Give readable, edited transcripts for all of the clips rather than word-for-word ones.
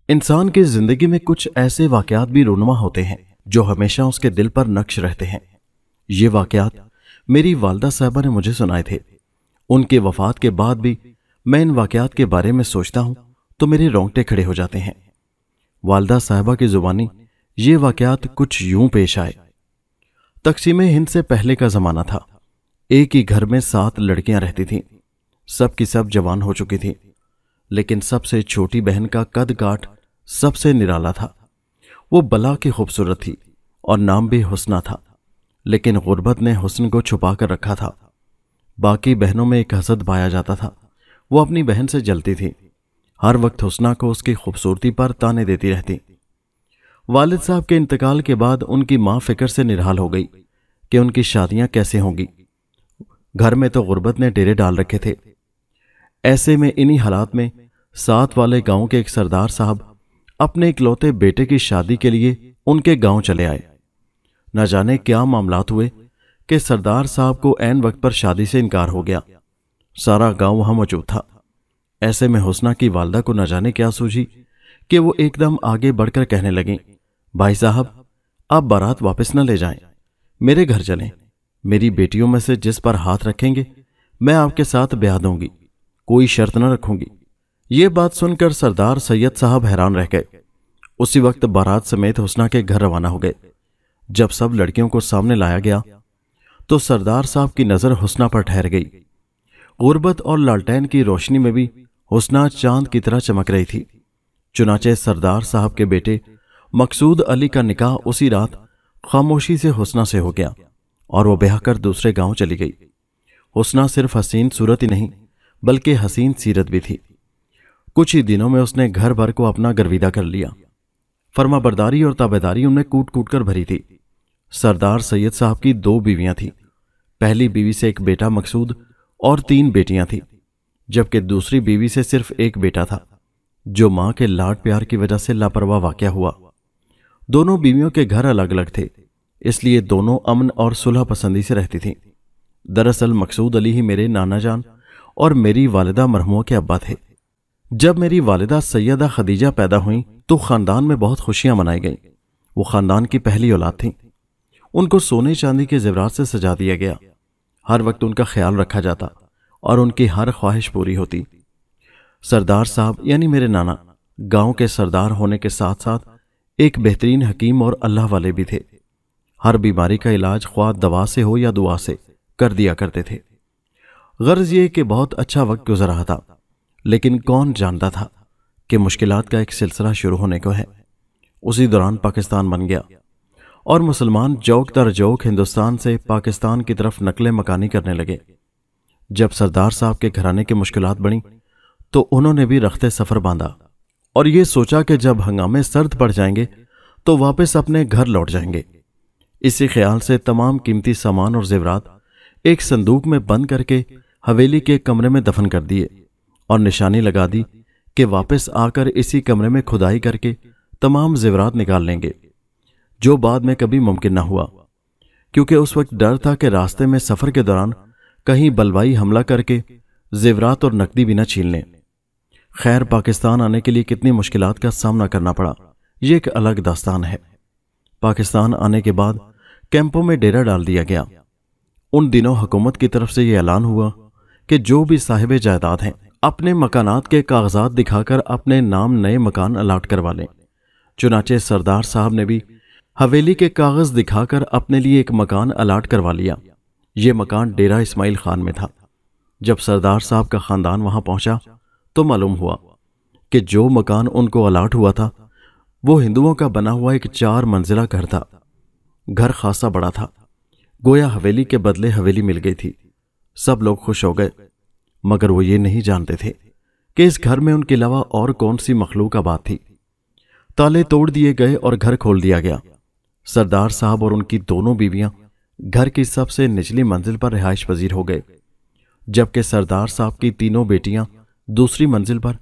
انسان کی زندگی میں کچھ ایسے واقعات بھی رونما ہوتے ہیں جو ہمیشہ اس کے دل پر نقش رہتے ہیں۔ یہ واقعات میری والدہ صاحبہ نے مجھے سنائے تھے۔ ان کی وفات کے بعد بھی میں ان واقعات کے بارے میں سوچتا ہوں تو میرے رونگٹے کھڑے ہو جاتے ہیں۔ والدہ صاحبہ کی زبانی یہ واقعات کچھ یوں پیش آئے۔ تقسیم ہند سے پہلے کا زمانہ تھا۔ ایک ہی گھر میں 7 لڑکیاں رہتی تھیں۔ سب کی سب جوان ہو چکی تھیں، لیکن سب سے چھوٹی بہن کا قد کاٹ سب سے نرالا تھا۔ وہ بلا کی خوبصورت تھی اور نام بھی حسنہ تھا، لیکن غربت نے حسن کو چھپا کر رکھا تھا۔ باقی بہنوں میں ایک حسد پایا جاتا تھا۔ وہ اپنی بہن سے جلتی تھی، ہر وقت حسنہ کو اس کی خوبصورتی پر تانے دیتی رہتی۔ والد صاحب کے انتقال کے بعد ان کی ماں فکر سے نرحال ہو گئی کہ ان کی شادیاں کیسے ہوں گی۔ گھر میں تو غربت نے ڈیرے ڈال رکھے تھے۔ ایسے میں انہی حالات میں ساتھ والے گاؤں کے ایک سردار صاحب اپنے اکلوتے بیٹے کی شادی کے لیے ان کے گاؤں چلے آئے۔ نہ جانے کیا معاملات ہوئے کہ سردار صاحب کو عین وقت پر شادی سے انکار ہو گیا۔ سارا گاؤں وہاں موجود تھا۔ ایسے میں حسنہ کی والدہ کو نہ جانے کیا سوچی کہ وہ ایک دم آگے بڑھ کر کہنے لگیں، بھائی صاحب آپ بارات واپس نہ لے جائیں، میرے گھر چلیں۔ میری بیٹیوں میں سے جس پر ہاتھ رکھیں گے میں آپ کے ساتھ بیاہ دوں گی، کوئی شرط نہ رکھوں گی۔ یہ بات سن کر سردار سید صاحب حیران رہ گئے۔ اسی وقت بارات سمیت حسنہ کے گھر روانہ ہو گئے۔ جب سب لڑکیوں کو سامنے لایا گیا تو سردار صاحب کی نظر حسنہ پر ٹھہر گئی۔ غربت اور لالٹین کی روشنی میں بھی حسنہ چاند کی طرح چمک رہی تھی۔ چنانچہ سردار صاحب کے بیٹے مقصود علی کا نکاح اسی رات خاموشی سے حسنہ سے ہو گیا اور وہ بیاہ کر دوسرے گاؤں چلی گئی۔ حسنہ صرف حسین صورت ہی نہیں بلکہ حسین سیرت بھی تھی۔ کچھ ہی دنوں میں اس نے گھر بھر کو اپنا گرویدہ کر لیا۔ فرما برداری اور تابعداری ان میں کوٹ کوٹ کر بھری تھی۔ سردار سید صاحب کی 2 بیویاں تھیں۔ پہلی بیوی سے ایک بیٹا مقصود اور 3 بیٹیاں تھیں، جبکہ دوسری بیوی سے صرف ایک بیٹا تھا جو ماں کے لاڈ پیار کی وجہ سے لاپرواہ واقع ہوا۔ دونوں بیویوں کے گھر الگ الگ تھے، اس لیے دونوں امن اور صلح پسندی سے رہتی تھیں۔ دراصل مقصود علی ہی میرے نانا جان اور میری والدہ مرحومہ کے ابا تھے۔ جب میری والدہ سیدہ خدیجہ پیدا ہوئیں تو خاندان میں بہت خوشیاں منائی گئیں۔ وہ خاندان کی پہلی اولاد تھیں۔ ان کو سونے چاندی کے زیورات سے سجا دیا گیا۔ ہر وقت ان کا خیال رکھا جاتا اور ان کی ہر خواہش پوری ہوتی۔ سردار صاحب یعنی میرے نانا گاؤں کے سردار ہونے کے ساتھ ساتھ ایک بہترین حکیم اور اللہ والے بھی تھے۔ ہر بیماری کا علاج خواہ دوا سے ہو یا دعا سے کر دیا کرتے تھے۔ غرض یہ کہ بہت اچھا وقت گزر رہا تھا، لیکن کون جانتا تھا کہ مشکلات کا ایک سلسلہ شروع ہونے کو ہے۔ اسی دوران پاکستان بن گیا اور مسلمان جوک در جوک ہندوستان سے پاکستان کی طرف نقل مکانی کرنے لگے۔ جب سردار صاحب کے گھرانے کی مشکلات بڑھیں تو انہوں نے بھی رخت سفر باندھا اور یہ سوچا کہ جب ہنگامے سرد پڑ جائیں گے تو واپس اپنے گھر لوٹ جائیں گے۔ اسی خیال سے تمام قیمتی سامان اور زیورات ایک صندوق میں بند کر کے حویلی کے کمرے میں دفن کر دیے اور نشانی لگا دی کہ واپس آ کر اسی کمرے میں کھدائی کر کے تمام زیورات نکال لیں گے، جو بعد میں کبھی ممکن نہ ہوا، کیونکہ اس وقت ڈر تھا کہ راستے میں سفر کے دوران کہیں بلوائی حملہ کر کے زیورات اور نقدی بھی نہ چھین لیں۔ خیر پاکستان آنے کے لیے کتنی مشکلات کا سامنا کرنا پڑا یہ ایک الگ داستان ہے۔ پاکستان آنے کے بعد کیمپوں میں ڈیرا ڈال دیا گیا۔ ان دنوں حکومت کی طرف سے یہ اعلان ہوا کہ جو بھی صاحب جائیداد ہیں اپنے مکانات کے کاغذات دکھا کر اپنے نام نئے مکان الاٹ کروا لیں۔ چنانچہ سردار صاحب نے بھی حویلی کے کاغذ دکھا کر اپنے لیے ایک مکان الاٹ کروا لیا۔ یہ مکان ڈیرہ اسماعیل خان میں تھا۔ جب سردار صاحب کا خاندان وہاں پہنچا تو معلوم ہوا کہ جو مکان ان کو الاٹ ہوا تھا وہ ہندوؤں کا بنا ہوا ایک 4 منزلہ گھر تھا۔ گھر خاصا بڑا تھا، گویا حویلی کے بدلے حویلی مل گئی تھی۔ سب لوگ خوش ہو گئے، مگر وہ یہ نہیں جانتے تھے کہ اس گھر میں ان کے علاوہ اور کون سی مخلوق آباد تھی۔ تالے توڑ دیے گئے اور گھر کھول دیا گیا۔ سردار صاحب اور ان کی دونوں بیویاں گھر کی سب سے نچلی منزل پر رہائش پذیر ہو گئے، جبکہ سردار صاحب کی 3 بیٹیاں دوسری منزل پر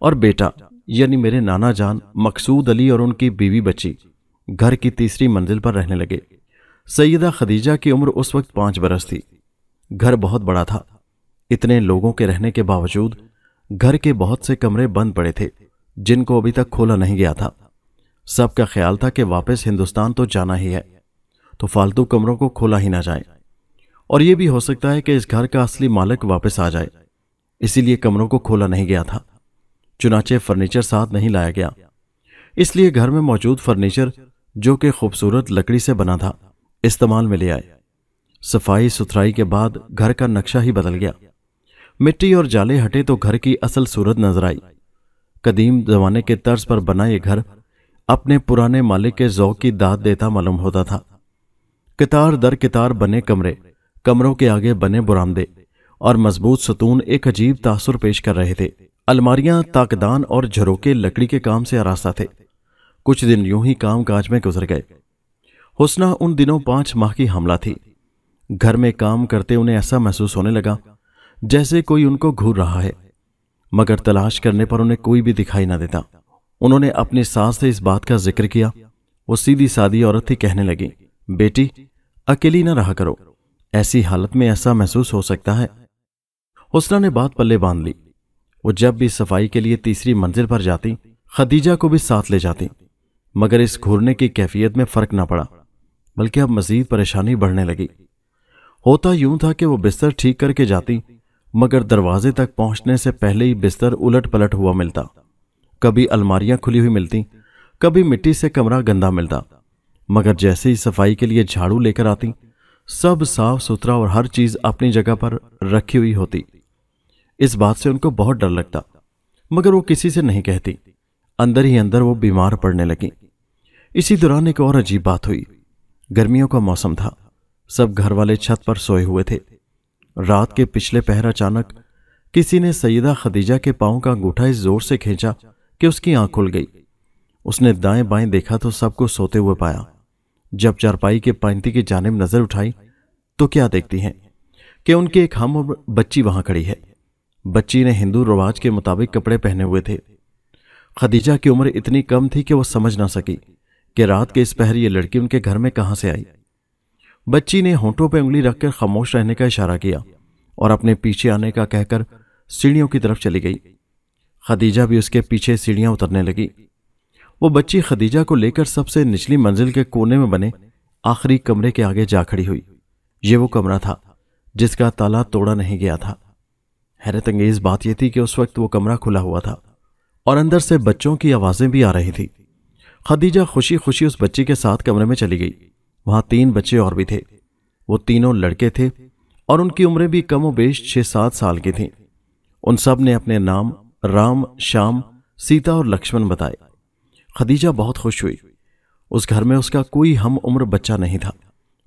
اور بیٹا یعنی میرے نانا جان مقصود علی اور ان کی بیوی بچی گھر کی تیسری منزل پر رہنے لگے۔ سیدہ خدیجہ کی عمر اس وقت 5 برس تھی۔ گھر بہت بڑا تھا۔ اتنے لوگوں کے رہنے کے باوجود گھر کے بہت سے کمرے بند پڑے تھے जिन को अभी तक खोला नहीं गया था। सबका ख्याल था कि वापस हिंदुस्तान तो जाना ही है, तो फालतू कमरों को खोला ही ना जाए, और यह भी हो सकता है कि इस घर का असली मालिक वापस आ जाए, इसीलिए कमरों को खोला नहीं गया था। चुनाचे फर्नीचर साथ नहीं लाया गया, इसलिए घर में मौजूद फर्नीचर, जो कि खूबसूरत लकड़ी से बना था, इस्तेमाल में ले आए। सफाई सुथराई के बाद घर का नक्शा ही बदल गया। मिट्टी और जाले हटे तो घर की असल सूरत नजर आई। कदीम जमाने के तर्ज पर बना यह घर अपने पुराने मालिक के ज़ौक़ की दाद देता मालूम होता था। कितार दर कितार बने कमरे, कमरों के आगे बने बुरामदे और मजबूत सतून एक अजीब तासुर पेश कर रहे थे। अलमारियां, ताकदान और झरोके लकड़ी के काम से आरास्ता थे। कुछ दिन यूं ही काम काज में गुजर गए। हुस्ना उन दिनों 5 माह की हमला थी। घर में काम करते उन्हें ऐसा महसूस होने लगा जैसे कोई उनको घूर रहा है, मगर तलाश करने पर उन्हें कोई भी दिखाई न देता। उन्होंने अपनी सास से इस बात का जिक्र किया। वो सीधी सादी औरत थी, कहने लगी, बेटी अकेली न रहा करो, ऐसी हालत में ऐसा महसूस हो सकता है। हुस्ना ने बात पल्ले बांध ली। वो जब भी सफाई के लिए तीसरी मंजिल पर जाती, खदीजा को भी साथ ले जाती, मगर इस घूरने की कैफियत में फर्क ना पड़ा, बल्कि अब मजीद परेशानी बढ़ने लगी। होता यूं था कि वो बिस्तर ठीक करके जाती, मगर दरवाजे तक पहुंचने से पहले ही बिस्तर उलट पलट हुआ मिलता। कभी अलमारियां खुली हुई मिलती, कभी मिट्टी से कमरा गंदा मिलता, मगर जैसे ही सफाई के लिए झाड़ू लेकर आती, सब साफ सुथरा और हर चीज अपनी जगह पर रखी हुई होती। इस बात से उनको बहुत डर लगता, मगर वो किसी से नहीं कहती। अंदर ही अंदर वो बीमार पड़ने लगी। इसी दौरान एक और अजीब बात हुई। गर्मियों का मौसम था, सब घर वाले छत पर सोए हुए थे। रात के पिछले पहर अचानक किसी ने सैयदा खदीजा के पांव का अंगूठा इस जोर से खींचा कि उसकी आंख खुल गई। उसने दाएं बाएं देखा तो सबको सोते हुए पाया। जब चारपाई के पाइंती की जानिब नजर उठाई तो क्या देखती हैं कि उनकी एक हम उम्र बच्ची वहां खड़ी है। बच्ची ने हिंदू रिवाज के मुताबिक कपड़े पहने हुए थे। खदीजा की उम्र इतनी कम थी कि वह समझ ना सकी कि रात के इस पहर ये लड़की उनके घर में कहां से आई। बच्ची ने होंठों पर उंगली रखकर खामोश रहने का इशारा किया और अपने पीछे आने का कहकर सीढ़ियों की तरफ चली गई। खदीजा भी उसके पीछे सीढ़ियां उतरने लगी। वो बच्ची खदीजा को लेकर सबसे निचली मंजिल के कोने में बने आखिरी कमरे के आगे जा खड़ी हुई। ये वो कमरा था जिसका ताला तोड़ा नहीं गया था। हैरत अंगेज बात यह थी कि उस वक्त वो कमरा खुला हुआ था और अंदर से बच्चों की आवाजें भी आ रही थी। खदीजा खुशी खुशी उस बच्ची के साथ कमरे में चली गई। वहां 3 बच्चे और भी थे। वो तीनों लड़के थे और उनकी उम्रें भी कमोबेश 6-7 साल की थीं। उन सब ने अपने नाम राम, श्याम, सीता और लक्ष्मण बताए। खदीजा बहुत खुश हुई। उस घर में उसका कोई हम उम्र बच्चा नहीं था।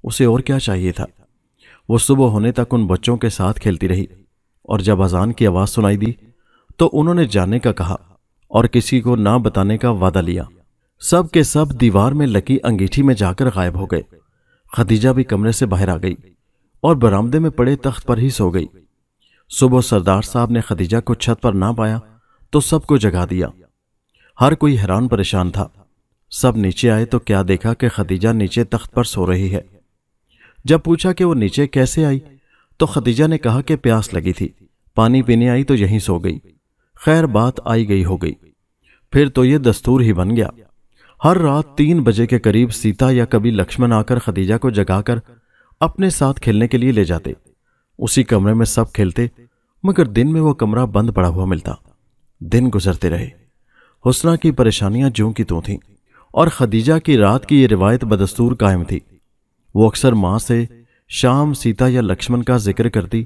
उसे और क्या चाहिए था। वो सुबह होने तक उन बच्चों के साथ खेलती रही और जब अजान की आवाज सुनाई दी तो उन्होंने जाने का कहा और किसी को ना बताने का वादा लिया। सब के सब दीवार में लगी अंगीठी में जाकर गायब हो गए। खदीजा भी कमरे से बाहर आ गई और बरामदे में पड़े तख्त पर ही सो गई। सुबह सरदार साहब ने खदीजा को छत पर ना पाया तो सबको जगा दिया। हर कोई हैरान परेशान था। सब नीचे आए तो क्या देखा कि खदीजा नीचे तख्त पर सो रही है। जब पूछा कि वो नीचे कैसे आई तो खदीजा ने कहा कि प्यास लगी थी, पानी पीने आई तो यहीं सो गई। खैर बात आई गई हो गई। फिर तो ये दस्तूर ही बन गया। हर रात 3 बजे के करीब सीता या कभी लक्ष्मण आकर खदीजा को जगाकर अपने साथ खेलने के लिए ले जाते। उसी कमरे में सब खेलते, मगर दिन में वो कमरा बंद पड़ा हुआ मिलता। दिन गुजरते रहे। हुस्ना की परेशानियां ज्यों की त्यों थीं और खदीजा की रात की ये रिवायत बदस्तूर कायम थी। वो अक्सर मां से शाम, सीता या लक्ष्मण का जिक्र करती,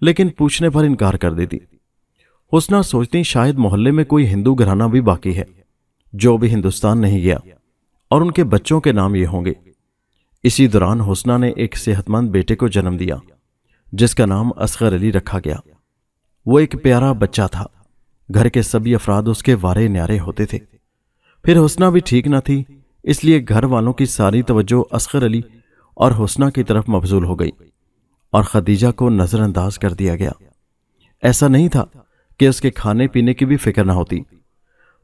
लेकिन पूछने पर इनकार कर देती। हुस्ना सोचती शायद मोहल्ले में कोई हिंदू घराना भी बाकी है जो भी हिंदुस्तान नहीं गया और उनके बच्चों के नाम ये होंगे। इसी दौरान हुस्ना ने एक सेहतमंद बेटे को जन्म दिया जिसका नाम असगर अली रखा गया। वो एक प्यारा बच्चा था। घर के सभी अफराद उसके वारे न्यारे होते थे। फिर हुस्ना भी ठीक न थी, इसलिए घर वालों की सारी तवज्जो असगर अली और हुस्ना की तरफ मबजूल हो गई और खदीजा को नजरअंदाज कर दिया गया। ऐसा नहीं था कि उसके खाने पीने की भी फिक्र ना होती,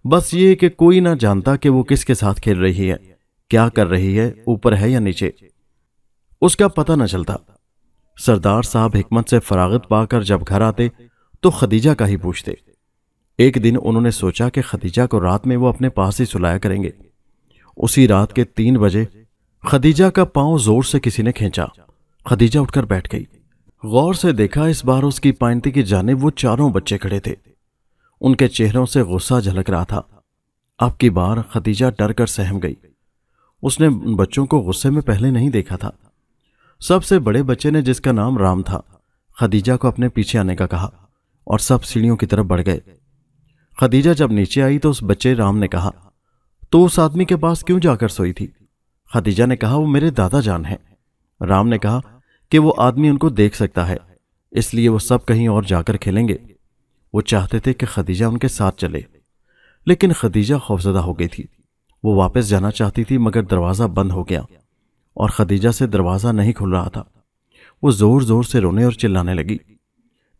बस ये कि कोई ना जानता कि वो किसके साथ खेल रही है, क्या कर रही है, ऊपर है या नीचे, उसका पता न चलता। सरदार साहब हिकमत से फरागत पाकर जब घर आते तो खदीजा का ही पूछते। एक दिन उन्होंने सोचा कि खदीजा को रात में वो अपने पास ही सुलाया करेंगे। उसी रात के 3 बजे खदीजा का पांव जोर से किसी ने खींचा। खदीजा उठकर बैठ गई। गौर से देखा, इस बार उसकी पाइंती की जानिब वो 4 बच्चे खड़े थे। उनके चेहरों से गुस्सा झलक रहा था। अब की बार खदीजा डर कर सहम गई। उसने उन बच्चों को गुस्से में पहले नहीं देखा था। सबसे बड़े बच्चे ने, जिसका नाम राम था, खदीजा को अपने पीछे आने का कहा और सब सीढ़ियों की तरफ बढ़ गए। खदीजा जब नीचे आई तो उस बच्चे राम ने कहा, तो उस आदमी के पास क्यों जाकर सोई थी? खदीजा ने कहा, वो मेरे दादा जान हैं। राम ने कहा कि वो आदमी उनको देख सकता है, इसलिए वो सब कहीं और जाकर खेलेंगे। वो चाहते थे कि खदीजा उनके साथ चले, लेकिन खदीजा खौफजदा हो गई थी। वो वापस जाना चाहती थी, मगर दरवाज़ा बंद हो गया और खदीजा से दरवाज़ा नहीं खुल रहा था। वो जोर जोर से रोने और चिल्लाने लगी।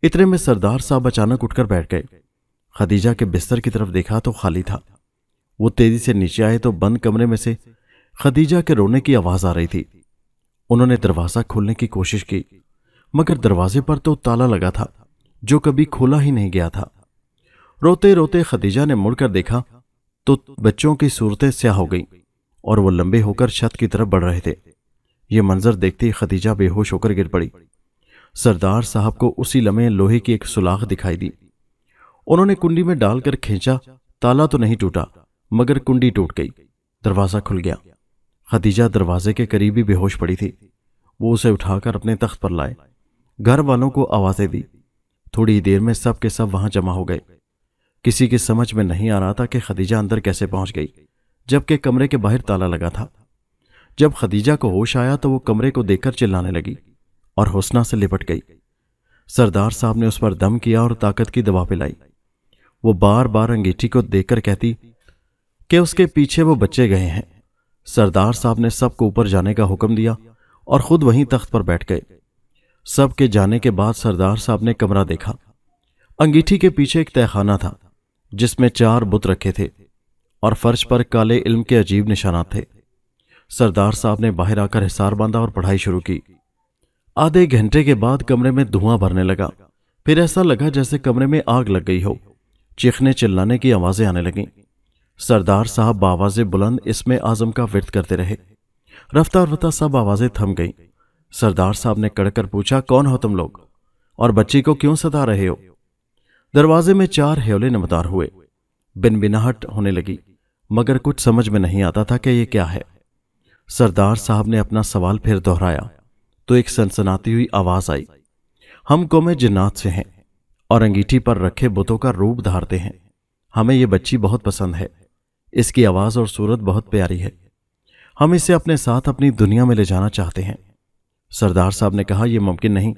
इतने में सरदार साहब अचानक उठकर बैठ गए। खदीजा के बिस्तर की तरफ देखा तो खाली था। वो तेजी से नीचे आए तो बंद कमरे में से खदीजा के रोने की आवाज आ रही थी। उन्होंने दरवाज़ा खोलने की कोशिश की, मगर दरवाजे पर तो ताला लगा था जो कभी खोला ही नहीं गया था। रोते रोते खदीजा ने मुड़कर देखा तो बच्चों की सूरतें स्याह हो गईं और वो लंबे होकर छत की तरफ बढ़ रहे थे। ये मंजर देखते ही खदीजा बेहोश होकर गिर पड़ी। सरदार साहब को उसी लम्हे लोहे की एक सुलाख दिखाई दी। उन्होंने कुंडी में डालकर खींचा। ताला तो नहीं टूटा, मगर कुंडी टूट गई। दरवाज़ा खुल गया। खदीजा दरवाजे के करीब ही बेहोश पड़ी थी। वो उसे उठाकर अपने तख्त पर लाए। घर वालों को आवाज़ें दी। थोड़ी ही देर में सब के सब वहां जमा हो गए। किसी की समझ में नहीं आ रहा था कि खदीजा अंदर कैसे पहुंच गई, जबकि कमरे के बाहर ताला लगा था। जब खदीजा को होश आया तो वो कमरे को देखकर चिल्लाने लगी और हुस्ना से लिपट गई। सरदार साहब ने उस पर दम किया और ताकत की दवा पिलाई। वो बार बार अंगीठी को देखकर कहती कि उसके पीछे वो बच्चे गए हैं। सरदार साहब ने सबको ऊपर जाने का हुक्म दिया और खुद वहीं तख्त पर बैठ गए। सबके जाने के बाद सरदार साहब ने कमरा देखा। अंगीठी के पीछे एक तहखाना था जिसमें 4 बुत रखे थे और फर्श पर काले इल्म के अजीब निशानात थे। सरदार साहब ने बाहर आकर हिसार बांधा और पढ़ाई शुरू की। आधे घंटे के बाद कमरे में धुआं भरने लगा। फिर ऐसा लगा जैसे कमरे में आग लग गई हो। चीखने चिल्लाने की आवाजें आने लगीं। सरदार साहब बावाज़े बुलंद इसमें आजम का विर्द करते रहे। रफ्ता रफ्ता सब आवाजें थम गईं। सरदार साहब ने कड़कर पूछा, कौन हो तुम लोग और बच्ची को क्यों सता रहे हो? दरवाजे में 4 ह्योले नमदार हुए। बिनबिनाहट होने लगी, मगर कुछ समझ में नहीं आता था कि ये क्या है। सरदार साहब ने अपना सवाल फिर दोहराया तो एक सनसनाती हुई आवाज आई, हम कौमे जिन्नात से हैं और अंगीठी पर रखे बुतों का रूप धारते हैं। हमें ये बच्ची बहुत पसंद है। इसकी आवाज और सूरत बहुत प्यारी है। हम इसे अपने साथ अपनी दुनिया में ले जाना चाहते हैं। सरदार साहब ने कहा, यह मुमकिन नहीं।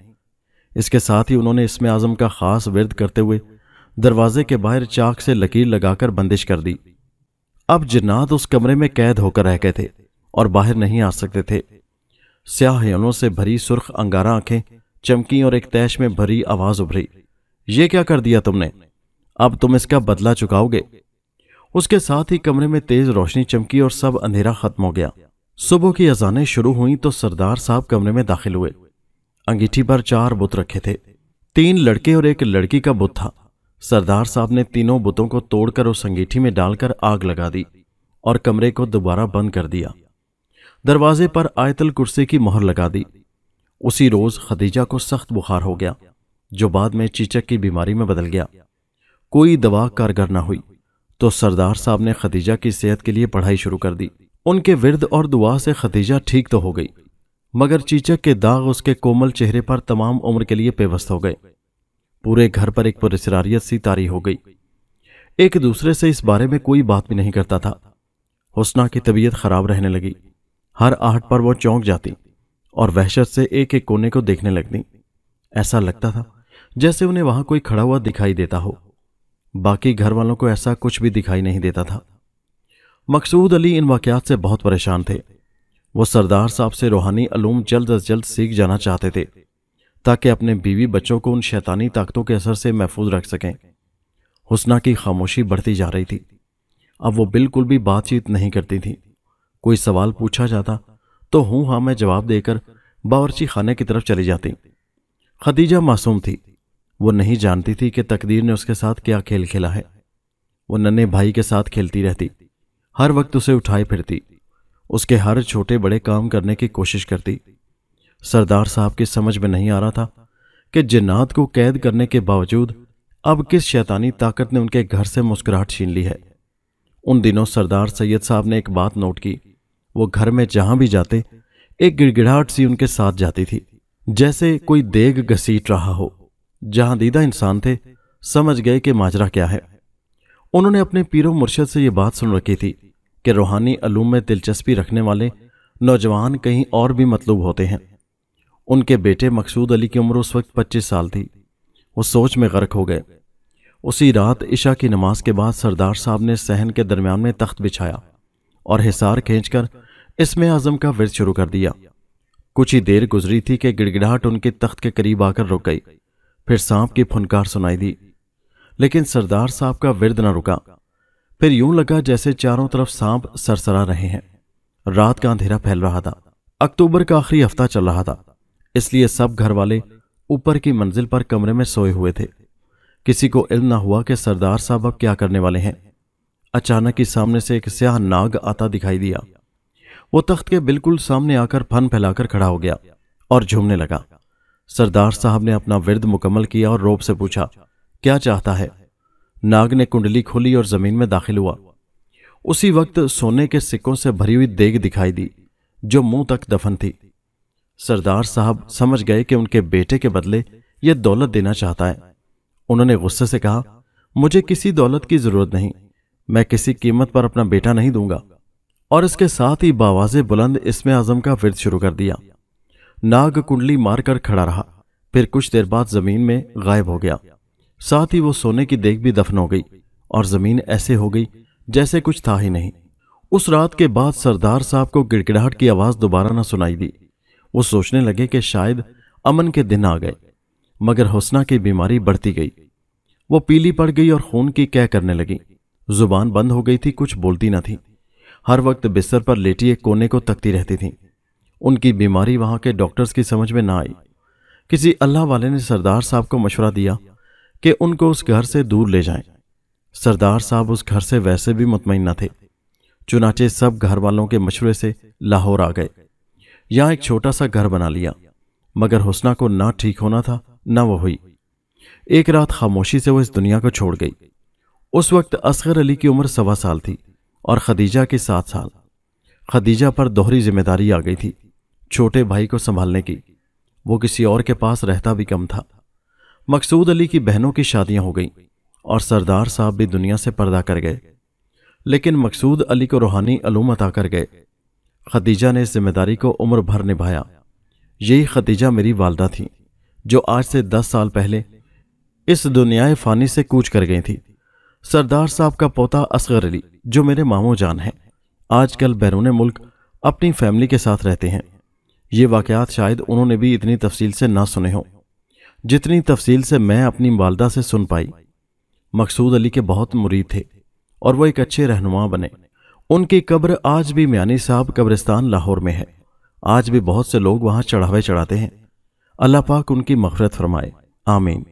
इसके साथ ही उन्होंने इसमें आजम का खास विर्द करते हुए दरवाजे के बाहर चाक से लकीर लगाकर बंदिश कर दी। अब जिन्नात उस कमरे में कैद होकर रह गए थे और बाहर नहीं आ सकते थे। स्याह ह्योलों से भरी सुर्ख अंगारा आंखें चमकी और एक तैश में भरी आवाज उभरी, ये क्या कर दिया तुमने? अब तुम इसका बदला चुकाओगे। उसके साथ ही कमरे में तेज रोशनी चमकी और सब अंधेरा खत्म हो गया। सुबह की अजानें शुरू हुई तो सरदार साहब कमरे में दाखिल हुए। अंगीठी पर 4 बुत रखे थे। 3 लड़के और 1 लड़की का बुत था। सरदार साहब ने तीनों बुतों को तोड़कर उस अंगीठी में डालकर आग लगा दी और कमरे को दोबारा बंद कर दिया। दरवाजे पर आयतल कुर्सी की मोहर लगा दी। उसी रोज खदीजा को सख्त बुखार हो गया, जो बाद में चीचक की बीमारी में बदल गया। कोई दवा कारगर न हुई तो सरदार साहब ने खदीजा की सेहत के लिए पढ़ाई शुरू कर दी। उनके विर्द और दुआ से खदीजा ठीक तो हो गई, मगर चीचक के दाग उसके कोमल चेहरे पर तमाम उम्र के लिए पेवस्त हो गए। पूरे घर पर एक पुरस्रारियत सी तारी हो गई। एक दूसरे से इस बारे में कोई बात भी नहीं करता था। हुस्ना की तबीयत खराब रहने लगी। हर आहट पर वो चौंक जाती और वहशत से एक एक कोने को देखने लगती। ऐसा लगता था जैसे उन्हें वहां कोई खड़ा हुआ दिखाई देता हो। बाकी घर वालों को ऐसा कुछ भी दिखाई नहीं देता था। मकसूद अली इन वाकयात से बहुत परेशान थे। वो सरदार साहब से रूहानी अलूम जल्द अज जल्द सीख जाना चाहते थे ताकि अपने बीवी बच्चों को उन शैतानी ताकतों के असर से महफूज रख सकें। हुस्ना की खामोशी बढ़ती जा रही थी। अब वो बिल्कुल भी बातचीत नहीं करती थी। कोई सवाल पूछा जाता तो हूं हां में जवाब देकर बावर्ची खाने की तरफ चली जाती। खदीजा मासूम थी। वो नहीं जानती थी कि तकदीर ने उसके साथ क्या खेल खेला है। वो नन्हे भाई के साथ खेलती रहती, हर वक्त उसे उठाए फिरती, उसके हर छोटे बड़े काम करने की कोशिश करती। सरदार साहब की समझ में नहीं आ रहा था कि जिन्नात को कैद करने के बावजूद अब किस शैतानी ताकत ने उनके घर से मुस्कुराहट छीन ली है। उन दिनों सरदार सैयद साहब ने एक बात नोट की, वो घर में जहां भी जाते एक गिड़गिड़ाहट सी उनके साथ जाती थी, जैसे कोई देग घसीट रहा हो। जहां दीदा इंसान थे समझ गए कि माजरा क्या है। उन्होंने अपने पीरो मुर्शद से ये बात सुन रखी थी कि रूहानी अलूम में दिलचस्पी रखने वाले नौजवान कहीं और भी मतलूब होते हैं। उनके बेटे मकसूद अली की उम्र उस वक्त 25 साल थी। वो सोच में गर्क हो गए। उसी रात इशा की नमाज के बाद सरदार साहब ने सहन के दरमियान में तख्त बिछाया और हिसार खींचकर इसमें आजम का विर्द शुरू कर दिया। कुछ ही देर गुजरी थी कि गिड़गिड़ाहट उनके तख्त के करीब आकर रुक गई। फिर सांप की फुनकार सुनाई दी, लेकिन सरदार साहब का विर्द न रुका। फिर यूं लगा जैसे चारों तरफ सांप सरसरा रहे हैं। रात का अंधेरा फैल रहा था। अक्टूबर का आखिरी हफ्ता चल रहा था, इसलिए सब घर वाले ऊपर की मंजिल पर कमरे में सोए हुए थे। किसी को इल्म न हुआ कि सरदार साहब अब क्या करने वाले हैं। अचानक ही सामने से एक स्याह नाग आता दिखाई दिया। वो तख्त के बिल्कुल सामने आकर फन फैलाकर खड़ा हो गया और झूमने लगा। सरदार साहब ने अपना विर्द मुकम्मल किया और रौब से पूछा, क्या चाहता है? नाग ने कुंडली खोली और जमीन में दाखिल हुआ। उसी वक्त सोने के सिक्कों से भरी हुई देग दिखाई दी जो मुंह तक दफन थी। सरदार साहब समझ गए कि उनके बेटे के बदले यह दौलत देना चाहता है। उन्होंने गुस्से से कहा, मुझे किसी दौलत की जरूरत नहीं, मैं किसी कीमत पर अपना बेटा नहीं दूंगा। और इसके साथ ही बावाज़े बुलंद इसमें आजम का विर्द शुरू कर दिया। नाग कुंडली मारकर खड़ा रहा, फिर कुछ देर बाद जमीन में गायब हो गया। साथ ही वो सोने की देग भी दफन हो गई और जमीन ऐसे हो गई जैसे कुछ था ही नहीं। उस रात के बाद सरदार साहब को गिड़गिड़ाहट की आवाज दोबारा न सुनाई दी। वो सोचने लगे कि शायद अमन के दिन आ गए, मगर हुस्ना की बीमारी बढ़ती गई। वो पीली पड़ गई और खून की कै करने लगी। जुबान बंद हो गई थी, कुछ बोलती न थी। हर वक्त बिस्तर पर लेटी एक कोने को तकती रहती थी। उनकी बीमारी वहां के डॉक्टर्स की समझ में ना आई। किसी अल्लाह वाले ने सरदार साहब को मशवरा दिया कि उनको उस घर से दूर ले जाएं। सरदार साहब उस घर से वैसे भी मुतमईन न थे। चुनाचे सब घर वालों के मशवरे से लाहौर आ गए। यहां एक छोटा सा घर बना लिया, मगर हुस्ना को ना ठीक होना था ना वो हुई। एक रात खामोशी से वो इस दुनिया को छोड़ गई। उस वक्त असगर अली की उम्र 1.25 साल थी और खदीजा की 7 साल। खदीजा पर दोहरी जिम्मेदारी आ गई थी, छोटे भाई को संभालने की। वो किसी और के पास रहता भी कम था। मकसूद अली की बहनों की शादियां हो गईं और सरदार साहब भी दुनिया से पर्दा कर गए, लेकिन मकसूद अली को रूहानी अलूम अता कर गए। खदीजा ने इस जिम्मेदारी को उम्र भर निभाया। यही खदीजा मेरी वालदा थी, जो आज से 10 साल पहले इस दुनियाए फानी से कूच कर गई थी। सरदार साहब का पोता असगर अली, जो मेरे मामू जान हैं, आजकल बैरून मुल्क अपनी फैमिली के साथ रहते हैं। ये वाकयात शायद उन्होंने भी इतनी तफसील से ना सुने हों जितनी तफसील से मैं अपनी वालदा से सुन पाई। मकसूद अली के बहुत मुरीद थे और वो एक अच्छे रहनुमा बने। उनकी कब्र आज भी मियानी साहब कब्रिस्तान लाहौर में है। आज भी बहुत से लोग वहां चढ़ावे चढ़ाते हैं। अल्लाह पाक उनकी मग़फ़िरत फरमाए, आमीन।